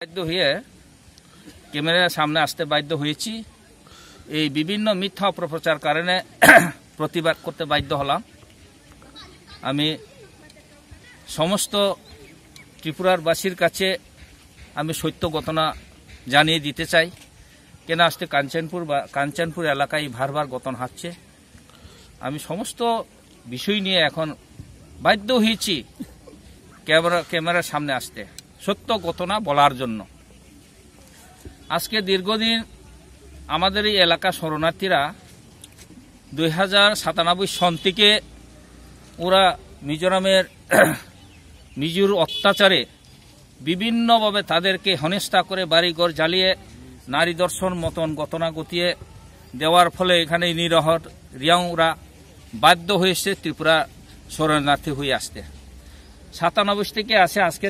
বাধ্য হয়ে ক্যামেরার সামনে আসতে বাধ্য হয়েছি। এই বিভিন্ন মিথ্যা অপপ্রচার কারণে প্রতিবাদ করতে বাধ্য হলাম। আমি সমস্ত ত্রিপুরারবাসীর কাছে আমি সত্য ঘটনা জানিয়ে দিতে চাই। কেন আজকে কাঞ্চনপুর এলাকায় ভারবার ঘটনা হচ্ছে। আমি সমস্ত বিষয় নিয়ে এখন বাধ্য হয়েছি ক্যামেরার সামনে আসতে, সত্য ঘটনা বলার জন্য। আজকে দীর্ঘদিন আমাদের এই এলাকা শরণার্থীরা 2097 সন থেকে ওরা মিজোরামের মিজোর অত্যাচারে বিভিন্নভাবে তাদেরকে হেনস্থা করে বাড়িঘর জ্বালিয়ে নারী দর্শন মতন ঘটনা ঘটিয়ে দেওয়ার ফলে এখানে নিরহ রিয়াংরা বাধ্য হয়েছে ত্রিপুরা শরণার্থী হয়ে আসতে। 97 থেকে আসে আজকে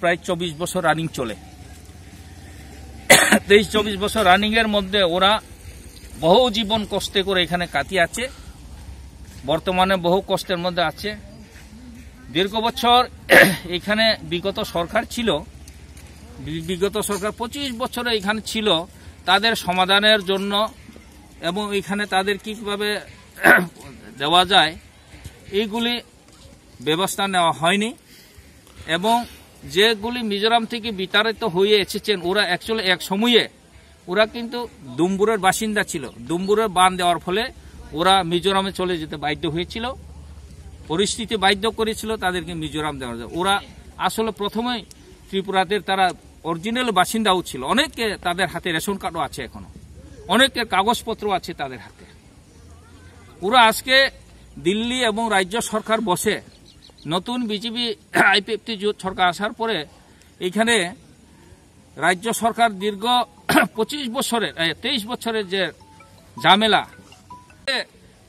প্রায় 24 বছর রানিং চলে। 23-24 বছর রানিং এর মধ্যে ওরা বহু জীবন কষ্টে করে এখানে কাটিয়ে আছে। বর্তমানে বহু কষ্টের মধ্যে আছে। দীর্ঘ বছর এখানে বিগত সরকার ছিল, বিগত সরকার 25 বছরে এখানে ছিল তাদের সমাধানের জন্য, এবং এখানে তাদের কিভাবে দেওয়া যায় এইগুলি ব্যবস্থা নেওয়া হয়নি। এবং যেগুলি মিজোরাম থেকে বিতাড়িত হয়ে এসেছেন ওরা অ্যাকচুয়ালি এক সময়ে ওরা কিন্তু দুম্বুরের বাসিন্দা ছিল। দুম্বুরের বান দেওয়ার ফলে ওরা মিজোরামে চলে যেতে বাধ্য হয়েছিল, পরিস্থিতি বাধ্য করেছিল তাদেরকে মিজোরাম দেওয়ার জন্য। ওরা আসলে প্রথমেই ত্রিপুরাদের তারা অরিজিনাল বাসিন্দাও ছিল। অনেকে তাদের হাতে রেশন কার্ডও আছে, এখনো অনেকের কাগজপত্র আছে তাদের হাতে। ওরা আজকে দিল্লি এবং রাজ্য সরকার বসে নতুন বিজেপি আইপিএফটি জোট সরকার আসার পরে এখানে রাজ্য সরকার দীর্ঘ 23 বছরের যে ঝামেলা,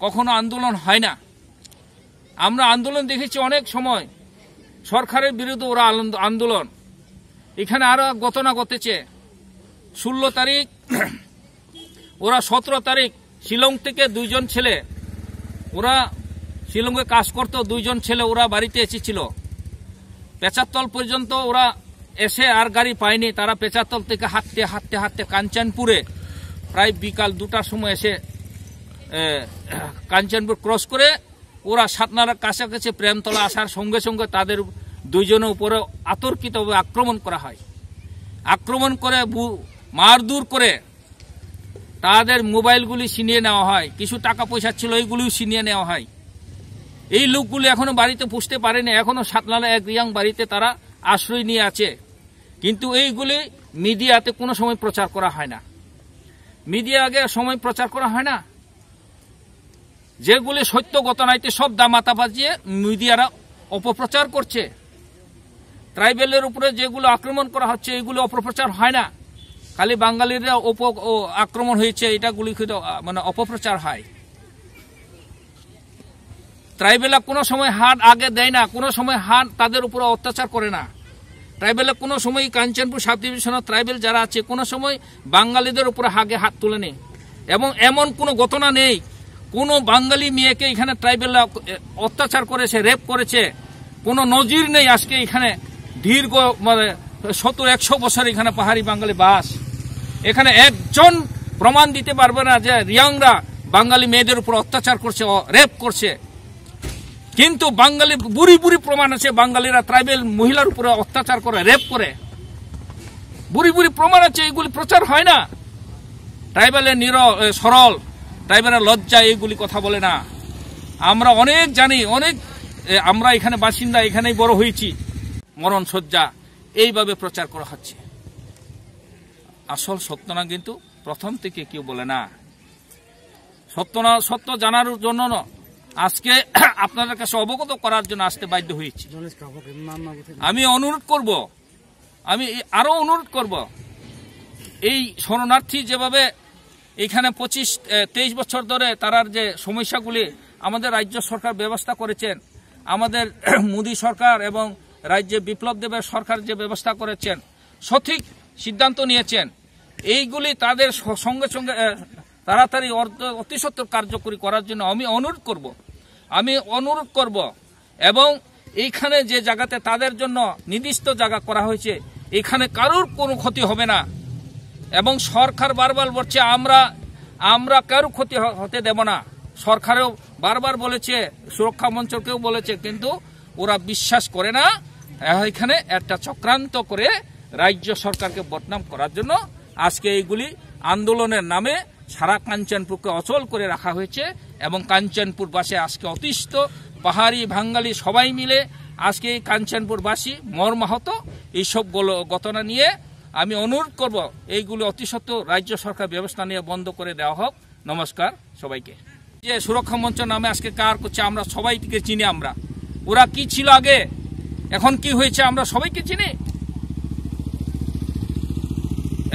কখনো আন্দোলন হয় না। আমরা আন্দোলন দেখেছি অনেক সময়, সরকারের বিরুদ্ধে ওরা আন্দোলন। এখানে আরো ঘটনা ঘটেছে। 16 তারিখ ওরা 17 তারিখ শিলং থেকে 2 জন ছেলে, ওরা শিলংয়ে কাজ করতো, 2 জন ছেলে ওরা বাড়িতে এসেছিল। পেচারতল পর্যন্ত ওরা এসে আর গাড়ি পায়নি। তারা পেচারতল থেকে হাঁটতে হাঁটতে হাঁটতে কাঞ্চনপুরে প্রায় বিকাল 2টার সময় এসে কাঞ্চনপুর ক্রস করে ওরা সাতনারার কাছাকাছি প্রেমতলা আসার সঙ্গে সঙ্গে তাদের 2 জনের উপরে আতর্কিতভাবে আক্রমণ করা হয়। আক্রমণ করে মারধর করে তাদের মোবাইলগুলি ছিনিয়ে নেওয়া হয়, কিছু টাকা পয়সা ছিল এইগুলিও ছিনিয়ে নেওয়া হয়। এই লোকগুলি এখনো বাড়িতে পুষতে পারেনি, এখনো সাতনালা এক রিয়াং বাড়িতে তারা আশ্রয় নিয়ে আছে। কিন্তু এইগুলি মিডিয়াতে কোনো সময় প্রচার করা হয় না। মিডিয়া আগে সময় প্রচার করা হয় না। যেগুলি সত্য ঘটনাইতে সব দামাতা বাজিয়ে মিডিয়ারা অপপ্রচার করছে। ট্রাইবেলের উপরে যেগুলো আক্রমণ করা হচ্ছে এগুলো অপপ্রচার হয় না। খালি বাঙালিরা আক্রমণ হয়েছে এটাগুলি মানে অপপ্রচার হয়। ট্রাইবেলা কোনো সময় হাত আগে দেয় না, কোনো সময় হাত তাদের উপরে অত্যাচার করে না। ট্রাইবেলা কোনো সময় কাঞ্চনপুর সাব ডিভিশনের ট্রাইবেল যারা আছে কোনো সময় বাঙালিদের উপরে আগে হাত তুলে নেই। এবং এমন কোনো ঘটনা নেই কোনো বাঙালি মেয়েকে এখানে ট্রাইবেলরা অত্যাচার করেছে, রেপ করেছে, কোনো নজির নেই। আজকে এখানে দীর্ঘ 70-100 বছর এখানে পাহাড়ি বাঙালি বাস। এখানে একজন প্রমাণ দিতে পারবে না যে রিয়াংরা বাঙালি মেয়েদের উপর অত্যাচার করছে, রেপ করছে। কিন্তু বাঙালি বুড়ি বুড়ি প্রমাণ আছে বাঙালিরা ট্রাইবেল মহিলার উপরে অত্যাচার করে, রেপ করে। বুড়ি বুড়ি প্রমাণ আছে, এগুলি প্রচার হয় না। ট্রাইবেলের সরল, ট্রাইবেলের লজ্জা এইগুলি কথা বলে না। আমরা অনেক জানি, অনেক আমরা এখানে বাসিন্দা, এখানেই বড় হয়েছি। মরণ শয্যা এইভাবে প্রচার করা হচ্ছে। আসল সত্য না, কিন্তু প্রথম থেকে কেউ বলে না। সত্য জানার জন্য আজকে আপনাদের কাছে অবগত করার জন্য আসতে বাধ্য হয়েছি। আমি অনুরোধ করব, আমি আরো অনুরোধ করব, এই শরণার্থী যেভাবে এখানে 25-23 বছর ধরে তারার যে সমস্যাগুলি আমাদের রাজ্য সরকার ব্যবস্থা করেছেন, আমাদের মোদী সরকার এবং রাজ্যে বিপ্লব দেবের সরকার যে ব্যবস্থা করেছেন, সঠিক সিদ্ধান্ত নিয়েছেন। এইগুলি তাদের সঙ্গে সঙ্গে তাড়াতাড়ি অতি সত্বর কার্যকরী করার জন্য আমি অনুরোধ করব। এবং এইখানে যে জায়গাতে তাদের জন্য নির্দিষ্ট জায়গা করা হয়েছে এখানে কারোর কোনো ক্ষতি হবে না। এবং সরকার বারবার বলছে আমরা কারোর ক্ষতি হতে দেব না। সরকারও বারবার বলেছে, সুরক্ষা মঞ্চকেও বলেছে, কিন্তু ওরা বিশ্বাস করে না। এখানে একটা চক্রান্ত করে রাজ্য সরকারকে বদনাম করার জন্য আজকে এইগুলি আন্দোলনের নামে সারা কাঞ্চনপুরকে অচল করে রাখা হয়েছে। এবং কাঞ্চনপুরবাসী আজকে অতিষ্ঠ, পাহাড়ি বাঙালি সবাই মিলে আজকে এই কাঞ্চনপুরবাসী মর্মাহত। এইসব ঘটনা নিয়ে আমি অনুরোধ করব এইগুলি অতি সত্ত্বর রাজ্য সরকার ব্যবস্থা নিয়ে বন্ধ করে দেওয়া হোক। নমস্কার সবাইকে। যে সুরক্ষা মঞ্চ নামে আজকে কার করছে, আমরা সবাইকে চিনি। ওরা কি ছিল আগে, এখন কি হয়েছে, আমরা সবাইকে চিনি।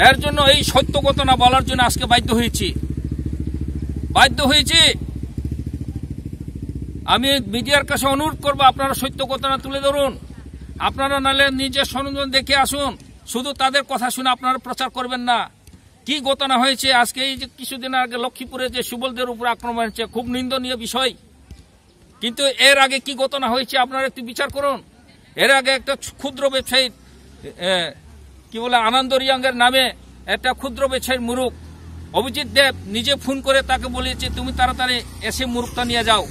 এর জন্য এই সত্য ঘটনা বলার জন্য আজকে বাধ্য হয়েছি। আমি মিডিয়ার কাছে অনুরোধ করবো, আপনারা সত্য ঘটনা তুলে ধরুন। আপনারা নাহলে নিজের সরঞ্জাম দেখে আসুন, শুধু তাদের কথা শুনে আপনারা প্রচার করবেন না। কি ঘটনা হয়েছে আজকে, এই যে কিছুদিন আগে লক্ষ্মীপুরে যে সুবলদের উপর আক্রমণ হয়েছে, খুব নিন্দনীয় বিষয়। কিন্তু এর আগে কি ঘটনা হয়েছে আপনারা একটু বিচার করুন। এর আগে একটা ক্ষুদ্র ব্যবসায়ী কি বলে আনন্দ রিয়াংয়ের নামে একটা ক্ষুদ্র ব্যবসায়ীর মুরুখ অভিজিৎ দেব নিজে ফোন করে তাকে বলেছে, তুমি তাড়াতাড়ি এসে মুরুখটা নিয়ে যাও।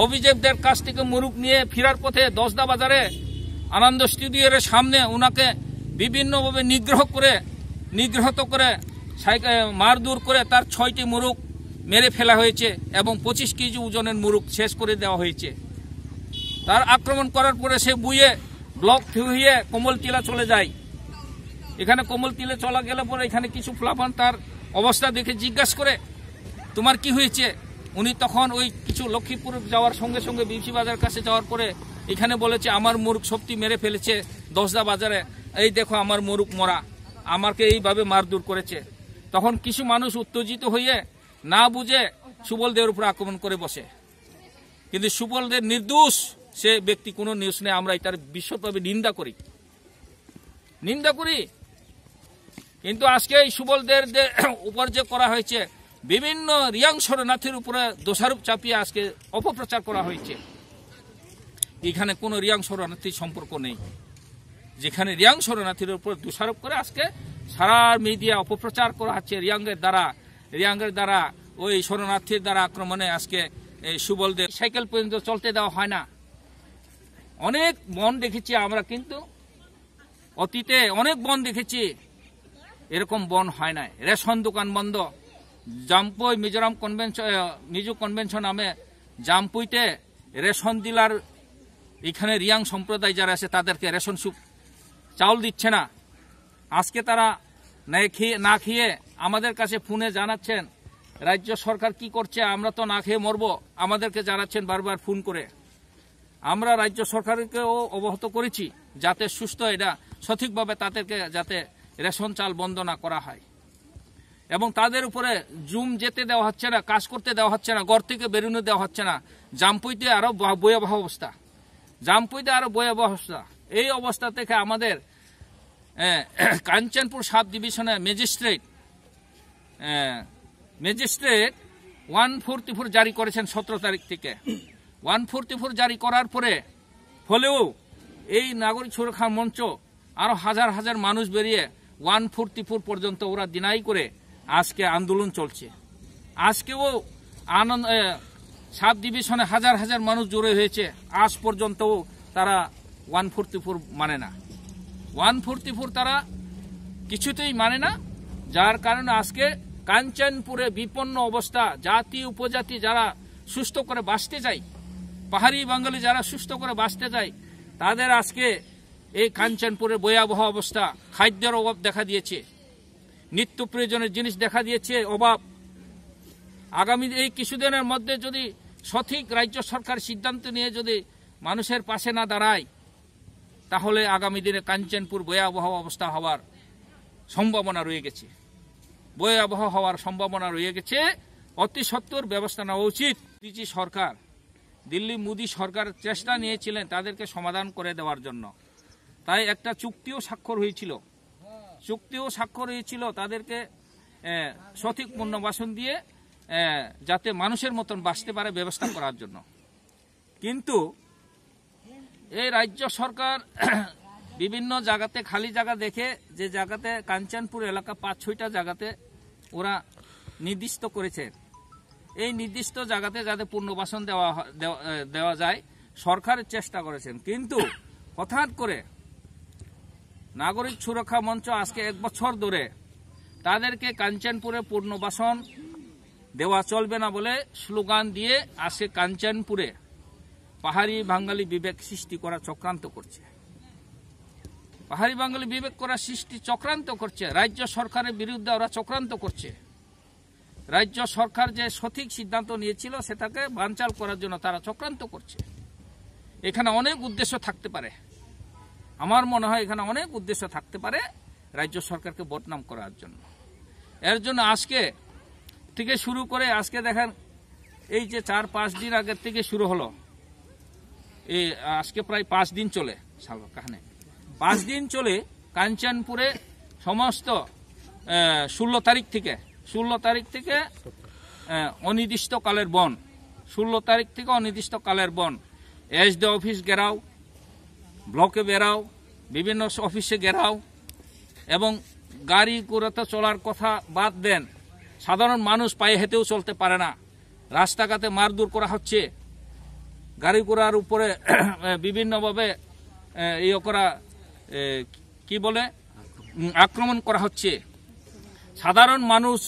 অভিজিৎ দেব কাছ থেকে মুরুখ নিয়ে ফেরার পথে দশদা বাজারে আনন্দ স্টুডিওর সামনে ওনাকে বিভিন্নভাবে নিগ্রহত করে মারধর করে তার 6টি মুরুখ মেরে ফেলা হয়েছে এবং 25 কেজি ওজনের মুরুখ শেষ করে দেওয়া হয়েছে। তার আক্রমণ করার পরে সে বুয়ে ব্লক হয়ে কমলটিলা চলে যায়। এখানে কমলটিলা চলা গেলে পরে এখানে কিছু ফলাফল তার অবস্থা দেখে জিজ্ঞাসা করে, তোমার কি হয়েছে? উনি তখন ওই কিছু লক্ষ্মীপুর যাওয়ার সঙ্গে সঙ্গে বিপি বাজার কাছে যাওয়ার পরে এখানে বলেছে, আমার মুরুখ সত্যি মেরে ফেলেছে দশদা বাজারে, এই দেখো আমার মুরুখ মরা, আমাকে এইভাবে মারধর করেছে। তখন কিছু মানুষ উত্তেজিত হয়ে না বুঝে সুবলদের উপর আক্রমণ করে বসে। কিন্তু সুবলদের নির্দোষ সে ব্যক্তি, কোনো নিউজ নেই। আমরা এটার বিশ্বভাবে নিন্দা করি। কিন্তু আজকে এই সুবলদের উপর যে করা হয়েছে, বিভিন্ন রিয়াং শরণার্থীর উপরে দোষারোপ চাপিয়ে আজকে অপপ্রচার করা হয়েছে। এখানে কোনো রিয়াং শরণার্থীর সম্পর্ক নেই। যেখানে রিয়াং শরণার্থীর উপর দোষারোপ করে আজকে সারা মিডিয়া অপপ্রচার করা হচ্ছে রিয়াংয়ের দ্বারা ওই শরণার্থীর দ্বারা আক্রমণে আজকে এই সুবলদের সাইকেল পর্যন্ত চলতে দেওয়া হয় না। অনেক বন দেখেছি আমরা, কিন্তু অতীতে অনেক বন দেখেছি, এরকম বন হয় না। রেশন দোকান বন্ধ। জাম্পুই মিজো কনভেনশন নামে জাম্পুইতে রেশন ডিলার, এখানে রিয়াং সম্প্রদায় যারা আছে তাদেরকে রেশন চাউল দিচ্ছে না। আজকে তারা না খেয়ে আমাদের কাছে ফোনে জানাচ্ছেন রাজ্য সরকার কি করছে, আমরা তো না খেয়ে মরবো, আমাদেরকে জানাচ্ছেন বারবার ফোন করে। আমরা রাজ্য সরকারকেও অবগত করেছি যাতে সুস্থ এটা সঠিকভাবে তাদেরকে যাতে রেশন চাল বন্ধ না করা হয়। এবং তাদের উপরে জুম যেতে দেওয়া হচ্ছে না, কাজ করতে দেওয়া হচ্ছে না, ঘর থেকে বেরোনো দেওয়া হচ্ছে না। জাম্পুইতে আরো ভয়াবহ অবস্থা। এই অবস্থা থেকে আমাদের কাঞ্চনপুর সাব ডিভিশনের ম্যাজিস্ট্রেট 144 জারি করেছেন 17 তারিখ থেকে। 144 জারি করার পরে ফলেও এই নাগরিক সুরক্ষা মঞ্চ আরো হাজার হাজার মানুষ বেরিয়ে 144 পর্যন্ত ওরা ডিনাই করে আজকে আন্দোলন চলছে। আজকেও সাব ডিভিশনে হাজার হাজার মানুষ জড়ো হয়েছে, আজ পর্যন্তও তারা 144 মানে না। 144 তারা কিছুতেই মানে না, যার কারণে আজকে কাঞ্চনপুরে বিপন্ন অবস্থা। জাতি উপজাতি যারা সুস্থ করে বাঁচতে চায়, পাহাড়ি বাঙালি যারা সুস্থ করে বাঁচতে চায়, তাদের আজকে এই কাঞ্চনপুরে ভয়াবহ অবস্থা। খাদ্যের অভাব দেখা দিয়েছে, নিত্য প্রয়োজনের জিনিস দেখা দিয়েছে অভাব। আগামী এই কিছুদিনের মধ্যে যদি সঠিক রাজ্য সরকার সিদ্ধান্ত নিয়ে যদি মানুষের পাশে না দাঁড়ায়, তাহলে আগামী দিনে কাঞ্চনপুর ভয়াবহ অবস্থা হওয়ার সম্ভাবনা রয়ে গেছে। অতি সত্বর ব্যবস্থা নেওয়া উচিত। সরকার, দিল্লি মোদী সরকার চেষ্টা নিয়েছিলেন তাদেরকে সমাধান করে দেওয়ার জন্য, তাই একটা চুক্তিও স্বাক্ষর হয়েছিল তাদেরকে সঠিক পুনর্বাসন দিয়ে যাতে মানুষের মতন বাঁচতে পারে ব্যবস্থা করার জন্য। কিন্তু এই রাজ্য সরকার বিভিন্ন জায়গাতে খালি জায়গা দেখে, যে জায়গাতে কাঞ্চনপুর এলাকা 5-6টা জায়গাতে ওরা নির্দিষ্ট করেছে, এই নির্দিষ্ট জায়গাতে যাতে পুনর্বাসন দেওয়া যায় সরকারের চেষ্টা করেছেন। কিন্তু হঠাৎ করে নাগরিক সুরক্ষা মঞ্চ আজকে 1 বছর ধরে তাদেরকে কাঞ্চনপুরে পুনর্বাসন দেওয়া চলবে না বলে স্লোগান দিয়ে আজকে কাঞ্চনপুরে পাহাড়ি বাঙালি বিবেক সৃষ্টি করা চক্রান্ত করছে। পাহাড়ি বাঙালি বিবেক করা সৃষ্টি চক্রান্ত করছে, রাজ্য সরকারের বিরুদ্ধে ওরা চক্রান্ত করছে। রাজ্য সরকার যে সঠিক সিদ্ধান্ত নিয়েছিল সেটাকে বানচাল করার জন্য তারা চক্রান্ত করছে। এখানে অনেক উদ্দেশ্য থাকতে পারে, আমার মনে হয় এখানে অনেক উদ্দেশ্য থাকতে পারে রাজ্য সরকারকে বদনাম করার জন্য। এর জন্য আজকে থেকে শুরু করে আজকে দেখেন এই যে 4-5 দিন আগের থেকে শুরু হলো, এই আজকে প্রায় 5 দিন চলে, 5 দিন চলে কাঞ্চনপুরে সমস্ত 16 তারিখ থেকে অনির্দিষ্টকালের বন, 16 তারিখ থেকে অনির্দিষ্টকালের বন। এসডি অফিস ঘেরাও, ব্লকে বেরাও, বিভিন্ন অফিসে ঘেরাও, এবং গাড়ি ঘোড়াতে চলার কথা বাদ দেন, সাধারণ মানুষ পায়ে হেঁটেও চলতে পারে না, রাস্তাঘাটে মারধর করা হচ্ছে, গাড়ি ঘোড়ার উপরে বিভিন্নভাবে আক্রমণ করা হচ্ছে। সাধারণ মানুষ